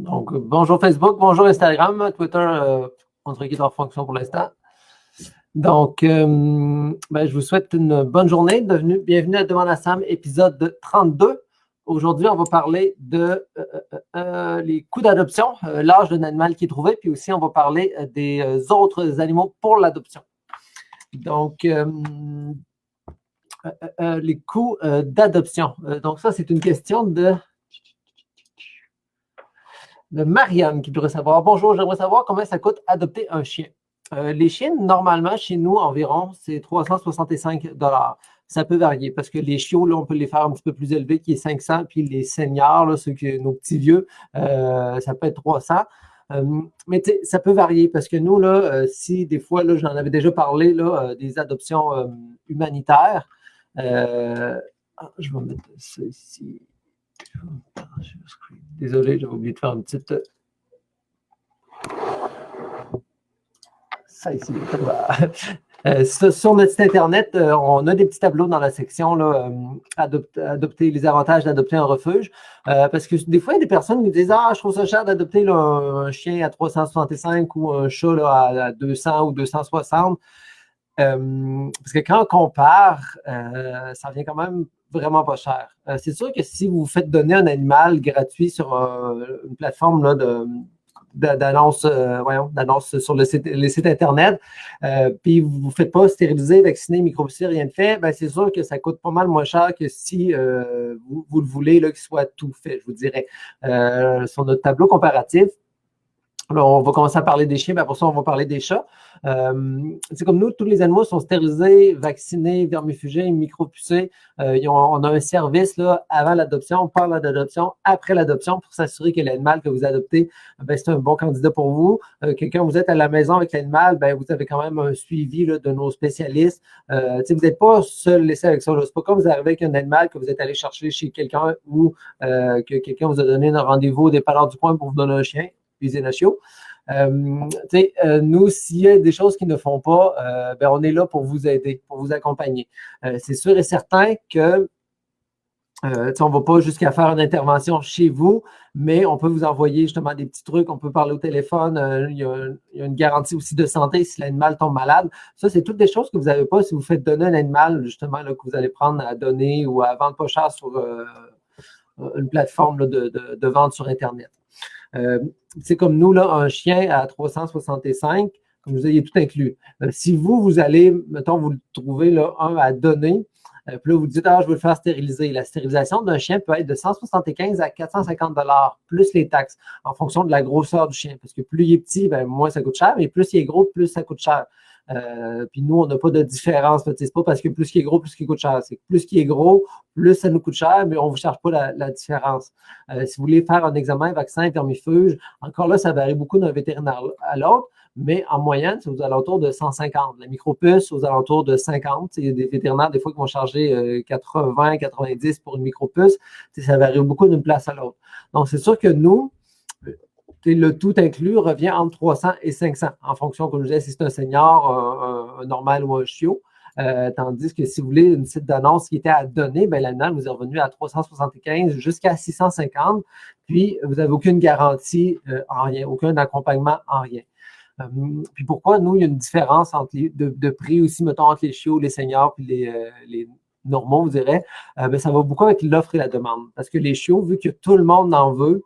Donc, bonjour Facebook, bonjour Instagram, Twitter, on dirait qu'il est en fonction pour l'instant. Donc, je vous souhaite une bonne journée. Bienvenue à Demande à Sam, épisode 32. Aujourd'hui, on va parler de les coûts d'adoption, l'âge d'un animal qui est trouvé, puis aussi on va parler des autres animaux pour l'adoption. Donc, les coûts d'adoption. Donc, ça, c'est une question de Marianne qui voudrait savoir. Bonjour, j'aimerais savoir combien ça coûte adopter un chien. Les chiens, normalement, chez nous, environ, c'est 365 $. Ça peut varier parce que les chiots, là, on peut les faire un petit peu plus élevés, qui est 500, puis les seniors, là, nos petits vieux, ça peut être 300. Mais ça peut varier parce que nous, là, si des fois, là, j'en avais déjà parlé, là, des adoptions humanitaires. Je vais mettre ça ici. Désolé, j'avais oublié de faire une petite. Ça ici. Sur notre site Internet, on a des petits tableaux dans la section là, adopter les avantages d'adopter un refuge. Parce que des fois, il y a des personnes qui me disent je trouve ça cher d'adopter un chien à 365 ou un chat là, à 200 ou 260. Parce que quand on compare, ça vient quand même vraiment pas cher. C'est sûr que si vous faites donner un animal gratuit sur une plateforme là, d'annonce sur les sites Internet, puis vous ne faites pas stériliser, vacciner, micropicer, rien de fait, ben c'est sûr que ça coûte pas mal moins cher que si vous le voulez qu'il soit tout fait, je vous dirais. Sur notre tableau comparatif, là, on va commencer à parler des chiens, puis après ça, on va parler des chats. C'est comme nous, tous les animaux sont stérilisés, vaccinés, vermifugés, micropucés. On a un service là, avant l'adoption, pendant l'adoption, après l'adoption, pour s'assurer que l'animal que vous adoptez, c'est un bon candidat pour vous. Quand vous êtes à la maison avec l'animal, vous avez quand même un suivi là, de nos spécialistes. Vous n'êtes pas seul laissé avec ça. C'est pas comme vous arrivez avec un animal que vous êtes allé chercher chez quelqu'un ou que quelqu'un vous a donné un rendez-vous au dépanneur du coin pour vous donner un chien. Nous, s'il y a des choses qui ne font pas, on est là pour vous aider, pour vous accompagner. C'est sûr et certain que on ne va pas jusqu'à faire une intervention chez vous, mais on peut vous envoyer justement des petits trucs, on peut parler au téléphone, il y a une garantie aussi de santé si l'animal tombe malade. Ça, c'est toutes des choses que vous n'avez pas si vous faites donner un animal, justement, là, que vous allez prendre à donner ou à vendre pas cher sur une plateforme là, de vente sur Internet. C'est comme nous, là, un chien à 365, vous ayez tout inclus. Si vous allez, mettons, vous le trouvez là, un à donner, puis là, vous dites, je veux le faire stériliser. La stérilisation d'un chien peut être de 175 à 450 $ plus les taxes, en fonction de la grosseur du chien. Parce que plus il est petit, moins ça coûte cher, mais plus il est gros, plus ça coûte cher. Puis nous, on n'a pas de différence. C'est pas parce que plus il est gros, plus il coûte cher. C'est que plus il est gros, plus ça nous coûte cher, mais on ne vous charge pas la différence. Si vous voulez faire un examen, vaccin, vermifuge, encore là, ça varie beaucoup d'un vétérinaire à l'autre, mais en moyenne, c'est aux alentours de 150. La micropuce, aux alentours de 50. Il y a des vétérinaires, des fois, qui vont charger 80, 90 pour une micropuce. Ça varie beaucoup d'une place à l'autre. Donc, c'est sûr que nous, le tout inclus revient entre 300 et 500 en fonction, comme je disais, si c'est un senior, un normal ou un chiot. Tandis que si vous voulez une site d'annonce qui était à donner, l'animal vous est revenu à 375 jusqu'à 650. Puis, vous n'avez aucune garantie en rien, aucun accompagnement en rien. Puis pourquoi, nous, il y a une différence de prix aussi, mettons, entre les chiots, les seniors puis les normaux, vous direz, ça va beaucoup avec l'offre et la demande. Parce que les chiots, vu que tout le monde en veut,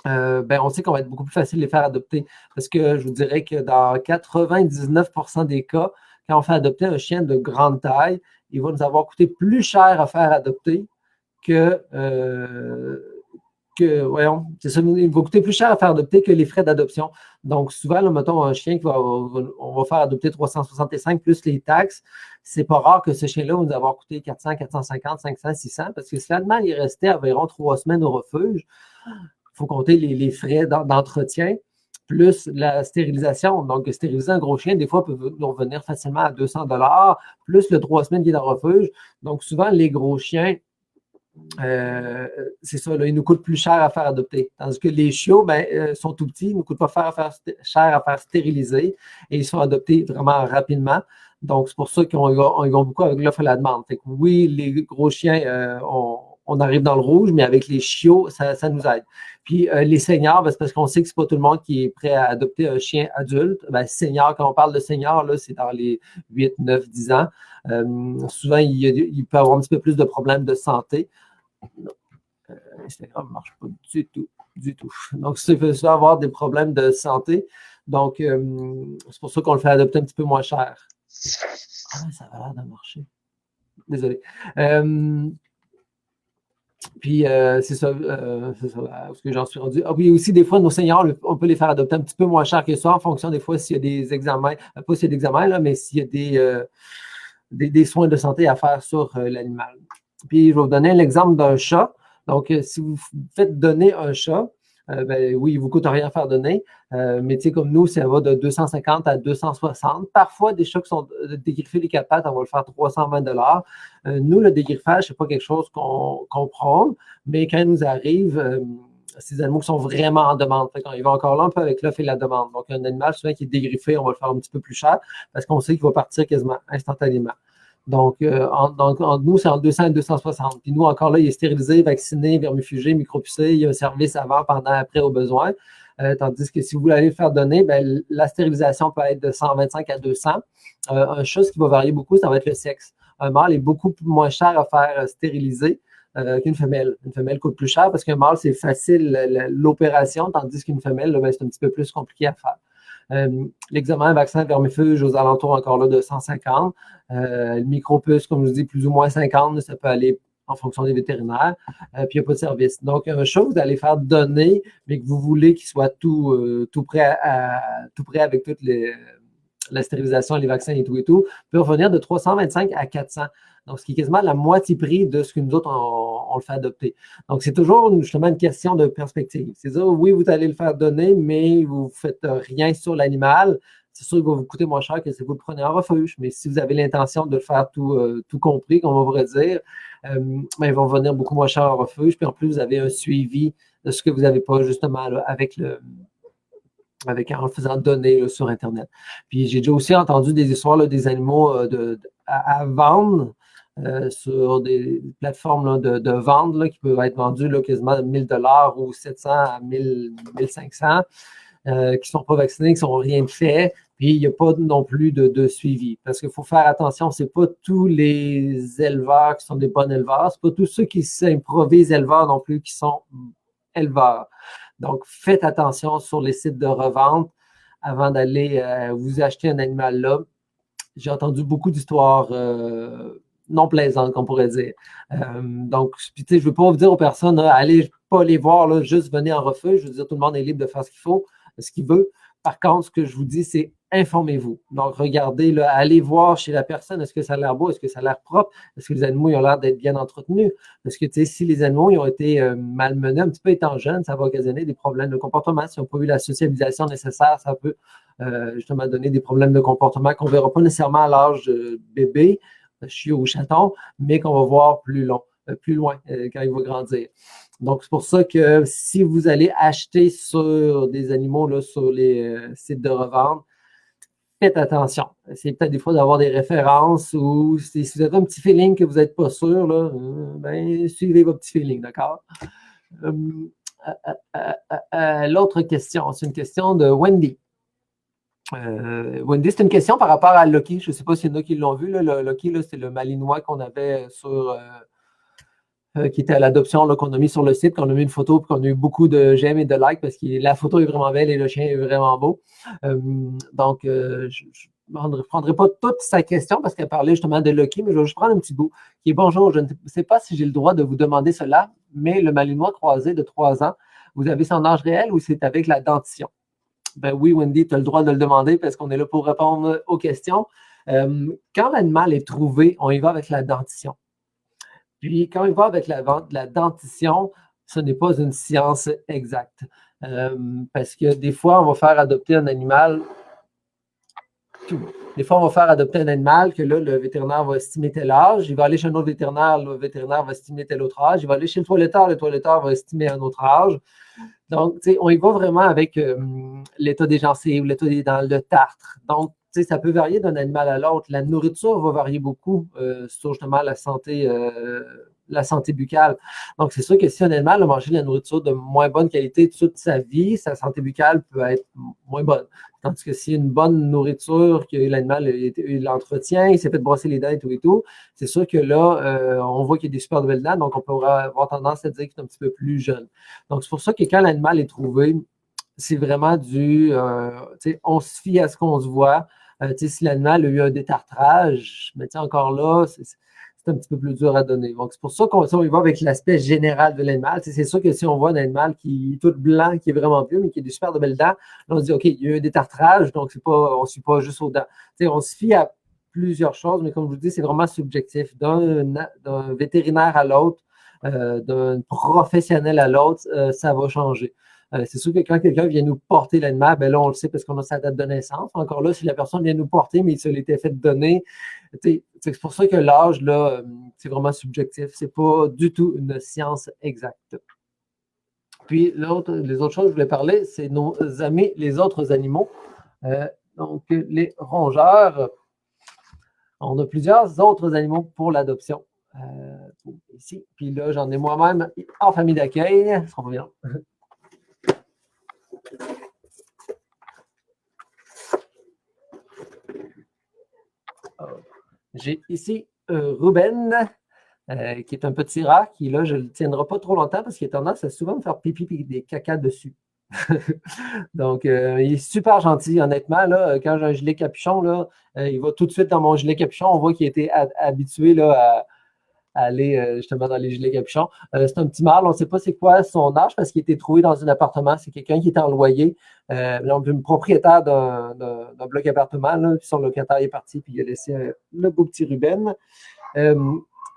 on sait qu'on va être beaucoup plus facile de les faire adopter. Parce que je vous dirais que dans 99% des cas, quand on fait adopter un chien de grande taille, il va nous avoir coûté plus cher à faire adopter c'est ça, il va coûter plus cher à faire adopter que les frais d'adoption. Donc, souvent, là, mettons, un chien on va faire adopter 365 plus les taxes, c'est pas rare que ce chien-là va nous avoir coûté 400, 450, 500, 600, parce que si l'animal est resté environ 3 semaines au refuge, il faut compter les frais d'entretien, plus la stérilisation. Donc, stériliser un gros chien, des fois, peut nous revenir facilement à 200 $, plus le 3 semaines qui est dans le refuge. Donc, souvent, les gros chiens, c'est ça, là, ils nous coûtent plus cher à faire adopter. Tandis que les chiots sont tout petits, ils ne nous coûtent pas cher à faire stériliser et ils sont adoptés vraiment rapidement. Donc, c'est pour ça qu'ils ont beaucoup avec l'offre et la demande. Fait que oui, les gros chiens, on arrive dans le rouge, mais avec les chiots, ça nous aide. Puis les seniors, ben, c'est parce qu'on sait que c'est pas tout le monde qui est prêt à adopter un chien adulte. Ben, senior, quand on parle de senior, là, c'est dans les 8, 9, 10 ans. Souvent, il peut avoir un petit peu plus de problèmes de santé. Instagram ne marche pas du tout, du tout. Donc, ça peut souvent avoir des problèmes de santé. Donc, c'est pour ça qu'on le fait adopter un petit peu moins cher. Ah, ça a l'air de marcher. Désolé. Puis, c'est ça, où est-ce que j'en suis rendu? Ah oui, aussi, des fois, nos seniors, on peut les faire adopter un petit peu moins cher que ça, en fonction des fois s'il y a des examens, pas s'il y a des examens, là, mais s'il y a des soins de santé à faire sur l'animal. Puis, je vais vous donner l'exemple d'un chat. Donc, si vous faites donner un chat, ben oui, il ne vous coûte rien à faire donner, mais tu sais, comme nous, ça va de 250 à 260. Parfois, des chats qui sont dégriffés les quatre pattes, on va le faire 320 $. Nous, le dégriffage, ce n'est pas quelque chose qu'on prône, mais quand il nous arrive, ces animaux qui sont vraiment en demande. Fait qu'on y va encore là un peu avec l'offre et la demande. Donc, un animal souvent qui est dégriffé, on va le faire un petit peu plus cher parce qu'on sait qu'il va partir quasiment instantanément. Donc, entre nous, c'est entre 200 et 260. Puis nous, encore là, il est stérilisé, vacciné, vermifugé, micropucé. Il y a un service avant, pendant, après au besoin. Tandis que si vous voulez aller le faire donner, ben, la stérilisation peut être de 125 à 200. Une chose qui va varier beaucoup, ça va être le sexe. Un mâle est beaucoup moins cher à faire stériliser qu'une femelle. Une femelle coûte plus cher parce qu'un mâle, c'est facile l'opération, tandis qu'une femelle, là, ben, c'est un petit peu plus compliqué à faire. L'examen vaccin vermifuge aux alentours encore là de 150. Le micropuce, comme je vous dis, plus ou moins 50, ça peut aller en fonction des vétérinaires. Puis il n'y a pas de service. Donc, un chat, vous allez faire donner, mais que vous voulez qu'il soit tout prêt avec toute la stérilisation, les vaccins et tout, peut revenir de 325 à 400. Donc, ce qui est quasiment la moitié prix de ce que nous autres, on le fait adopter. Donc, c'est toujours justement une question de perspective. C'est-à-dire, oui, vous allez le faire donner, mais vous ne faites rien sur l'animal. C'est sûr qu'il va vous coûter moins cher que si vous le prenez en refuge. Mais si vous avez l'intention de le faire tout compris, qu'on va vous redire, ben, ils vont venir beaucoup moins cher en refuge. Puis en plus, vous avez un suivi de ce que vous n'avez pas justement là, en le faisant donner là, sur Internet. Puis j'ai déjà aussi entendu des histoires là, des animaux à vendre sur des plateformes là, de vente là, qui peuvent être vendus là, quasiment 1000 $ ou 700 à 1500 qui ne sont pas vaccinés, qui n'ont rien fait. Puis il n'y a pas non plus de suivi. Parce qu'il faut faire attention, ce n'est pas tous les éleveurs qui sont des bons éleveurs, ce n'est pas tous ceux qui s'improvisent éleveurs non plus qui sont éleveurs. Donc, faites attention sur les sites de revente avant d'aller vous acheter un animal là. J'ai entendu beaucoup d'histoires non plaisantes, qu'on pourrait dire. Donc, je ne veux pas vous dire aux personnes, allez pas les voir, là, juste venez en refuge. Je veux dire, tout le monde est libre de faire ce qu'il faut, ce qu'il veut. Par contre, ce que je vous dis, c'est informez-vous. Donc, regardez, là, allez voir chez la personne, est-ce que ça a l'air beau, est-ce que ça a l'air propre, est-ce que les animaux ils ont l'air d'être bien entretenus. Parce que, tu sais, si les animaux ils ont été malmenés un petit peu étant jeunes, ça va occasionner des problèmes de comportement. Si on n'a pas eu la socialisation nécessaire, ça peut justement donner des problèmes de comportement qu'on ne verra pas nécessairement à l'âge bébé, chiot ou chaton, mais qu'on va voir plus loin quand il va grandir. Donc, c'est pour ça que si vous allez acheter sur des animaux là, sur les sites de revente, faites attention. C'est peut-être des fois d'avoir des références ou si vous avez un petit feeling que vous n'êtes pas sûr, là, ben, suivez votre petit feeling, d'accord? L'autre question, c'est une question de Wendy. Wendy, c'est une question par rapport à Lucky. Je ne sais pas s'il y en a qui l'ont vu. Là. Le Lucky, c'est le malinois qu'on avait qui était à l'adoption, qu'on a mis sur le site, qu'on a mis une photo, puis qu'on a eu beaucoup de j'aime et de likes parce que la photo est vraiment belle et le chien est vraiment beau. Donc, je ne prendrai pas toute sa question parce qu'elle parlait justement de Lucky, mais je vais juste prendre un petit bout. Qui est bonjour, je ne sais pas si j'ai le droit de vous demander cela, mais le malinois croisé de 3 ans, vous avez son âge réel ou c'est avec la dentition? Ben oui, Wendy, tu as le droit de le demander parce qu'on est là pour répondre aux questions. Quand l'animal est trouvé, on y va avec la dentition. Puis, quand il va avec la dentition, ce n'est pas une science exacte. Parce que des fois, on va faire adopter un animal. Des fois, on va faire adopter un animal que là, le vétérinaire va estimer tel âge. Il va aller chez un autre vétérinaire, le vétérinaire va estimer tel autre âge. Il va aller chez le toiletteur va estimer un autre âge. Donc, on y va vraiment avec l'état des gencives, l'état des dents, le tartre. Donc, ça peut varier d'un animal à l'autre. La nourriture va varier beaucoup sur justement la santé la santé buccale. Donc, c'est sûr que si un animal a mangé de la nourriture de moins bonne qualité toute sa vie, sa santé buccale peut être moins bonne. Tandis que si une bonne nourriture, que l'animal l'entretient, il s'est fait brosser les dents et tout, c'est sûr que là, on voit qu'il y a des super de belles dents, donc on peut avoir tendance à dire qu'il est un petit peu plus jeune. Donc, c'est pour ça que quand l'animal est trouvé, c'est vraiment on se fie à ce qu'on se voit. Si l'animal a eu un détartrage, mais encore là, c'est un petit peu plus dur à donner. Donc, c'est pour ça qu'on y va avec l'aspect général de l'animal. C'est sûr que si on voit un animal qui est tout blanc, qui est vraiment vieux, mais qui a des super de belles dents, là, on se dit, OK, il y a eu un détartrage, donc on ne suit pas juste aux dents. On se fie à plusieurs choses, mais comme je vous dis, c'est vraiment subjectif. D'un vétérinaire à l'autre, d'un professionnel à l'autre, ça va changer. C'est sûr que quand quelqu'un vient nous porter l'animal, ben là, on le sait parce qu'on a sa date de naissance. Encore là, si la personne vient nous porter, mais il se l'était fait donner, c'est pour ça que l'âge, là, c'est vraiment subjectif. C'est pas du tout une science exacte. Puis, les autres choses que je voulais parler, c'est nos amis, les autres animaux. Donc, les rongeurs. On a plusieurs autres animaux pour l'adoption. Ici. Puis là, j'en ai moi-même en famille d'accueil. Ça va bien. J'ai ici Ruben, qui est un petit rat qui, là, je ne le tiendrai pas trop longtemps parce qu'il a tendance à souvent me faire pipi et des caca dessus. Donc, il est super gentil, honnêtement. Là, quand j'ai un gilet capuchon, là, il va tout de suite dans mon gilet capuchon. On voit qu'il a été habitué là, à aller justement dans les gilets capuchons. C'est un petit mâle, on ne sait pas c'est quoi son âge parce qu'il a été trouvé dans un appartement. C'est quelqu'un qui était en loyer. Donc, un propriétaire d'un bloc appartement, là, puis son locataire est parti, puis il a laissé le beau petit Ruben.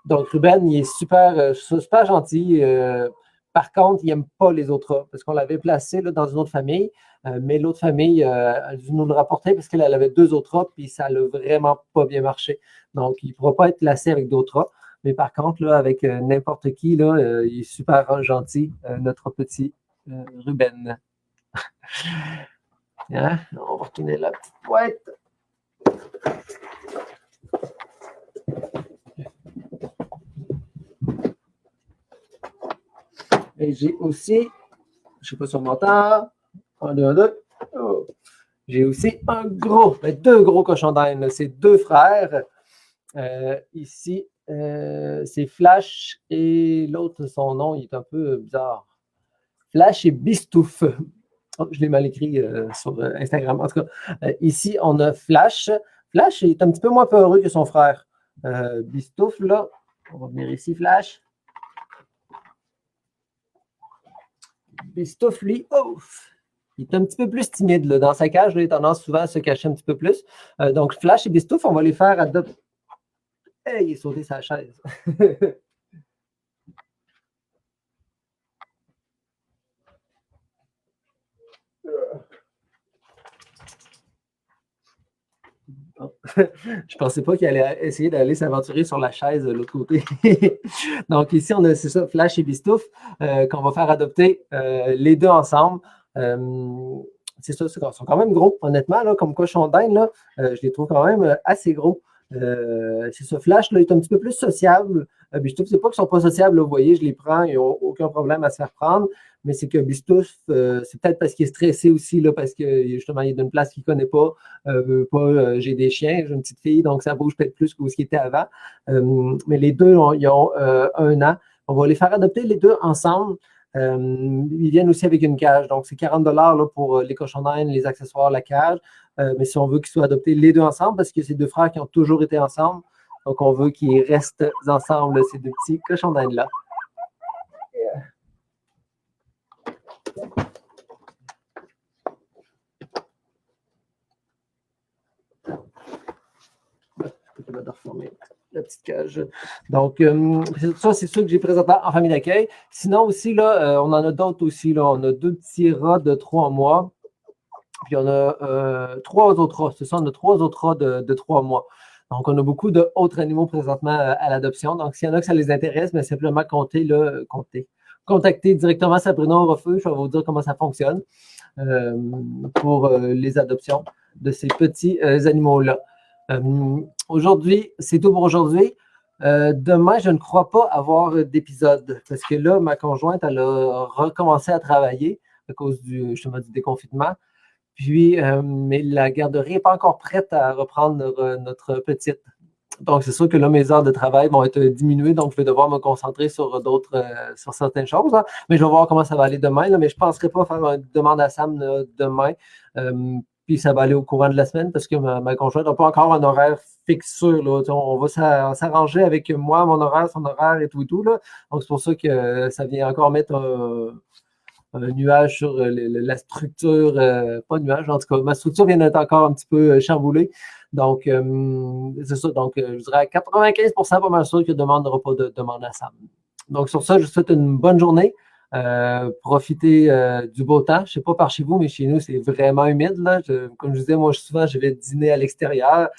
Donc, Ruben, il est super gentil. Par contre, il n'aime pas les autres rats parce qu'on l'avait placé là, dans une autre famille, mais l'autre famille a dû nous le rapporter parce qu'elle avait 2 autres rats, puis ça n'a vraiment pas bien marché. Donc, il ne pourra pas être placé avec d'autres rats. Mais par contre, là, avec n'importe qui, là, il est super gentil, notre petit Ruben. Hein? On va retourner la petite boîte. Et j'ai aussi, je ne sais pas si on m'entend, 1, 2, 1, 2. Oh. J'ai aussi deux gros cochons d'Inde. C'est 2 frères. Ici, c'est Flash et l'autre, son nom, il est un peu bizarre. Flash et Bistouf. Oh, je l'ai mal écrit sur Instagram. En tout cas, ici, on a Flash. Flash est un petit peu moins peureux que son frère. Bistouf, là, on va venir ici, Flash. Bistouf, lui, il est un petit peu plus timide. Là. Dans sa cage, là, il a tendance souvent à se cacher un petit peu plus. Donc, Flash et Bistouf, on va les faire adopter. Hey, il est sauté sa chaise. Je pensais pas qu'il allait essayer d'aller s'aventurer sur la chaise de l'autre côté. Donc ici, on a, c'est ça, Flash et Bistouf, qu'on va faire adopter les deux ensemble. C'est ça, ils sont quand même gros, honnêtement, là, comme cochon d'Inde, là, je les trouve quand même assez gros. C'est ça, Flash, là, il est un petit peu plus sociable. Bistouf, c'est pas qu'ils sont pas sociables, là, vous voyez, je les prends, ils n'ont aucun problème à se faire prendre. Mais c'est que Bistouf, c'est peut-être parce qu'il est stressé aussi, là, parce que justement, il est d'une place qu'il ne connaît pas. J'ai des chiens, j'ai une petite fille, donc ça bouge peut-être plus que ce qui était avant. Mais les deux, ils ont 1 an. On va les faire adopter les deux ensemble. Ils viennent aussi avec une cage. Donc, c'est 40 là, pour les cochons d'Inde, les accessoires, la cage. Mais si on veut qu'ils soient adoptés les deux ensemble, parce que c'est 2 frères qui ont toujours été ensemble, donc on veut qu'ils restent ensemble, ces 2 petits cochons d'Inde-là. Je vais reformer la petite cage. Donc, ça, c'est ceux que j'ai présenté en famille d'accueil. Sinon, aussi, là, on en a d'autres aussi. Là. On a 2 petits rats de 3 mois. Puis, on a 3 autres rats. C'est ça, on a 3 autres rats de 3 mois. Donc, on a beaucoup d'autres animaux présentement à l'adoption. Donc, s'il y en a que ça les intéresse, mais simplement contacter directement Sabrina au refuge. Je vais vous dire comment ça fonctionne pour les adoptions de ces petits animaux-là. Aujourd'hui, c'est tout pour aujourd'hui. Demain, je ne crois pas avoir d'épisode parce que là, ma conjointe, elle a recommencé à travailler à cause justement, du déconfinement. Puis, mais la garderie n'est pas encore prête à reprendre notre petite. Donc, c'est sûr que là, mes heures de travail vont être diminuées, donc je vais devoir me concentrer sur sur certaines choses, hein. Mais je vais voir comment ça va aller demain, là. Mais je ne penserai pas faire une demande à Sam là, demain. Puis ça va aller au courant de la semaine parce que ma conjointe n'a pas encore un horaire fixe sûr, là. On va s'arranger avec moi, mon horaire, son horaire et tout, là. Donc, c'est pour ça que ça vient encore mettre un nuage sur la structure, pas nuage, en tout cas, ma structure vient d'être encore un petit peu chamboulée. Donc, c'est ça. Donc, je dirais à 95% pas mal sûr qu'il ne demandera pas de demande à Sam. Donc, sur ça, je vous souhaite une bonne journée. Profitez du beau temps. Je ne sais pas par chez vous, mais chez nous, c'est vraiment humide, là. Comme je disais, moi, souvent, je vais dîner à l'extérieur.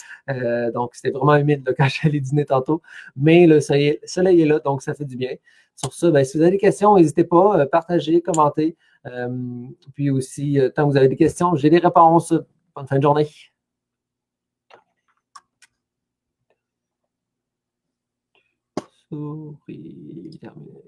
Donc, c'était vraiment humide là, quand j'allais dîner tantôt. Mais le soleil est là, donc ça fait du bien. Sur ça, ben, si vous avez des questions, n'hésitez pas, partagez, commentez. Euh, Puis aussi, tant que vous avez des questions, j'ai des réponses. Bonne fin de journée. Souris, terminé.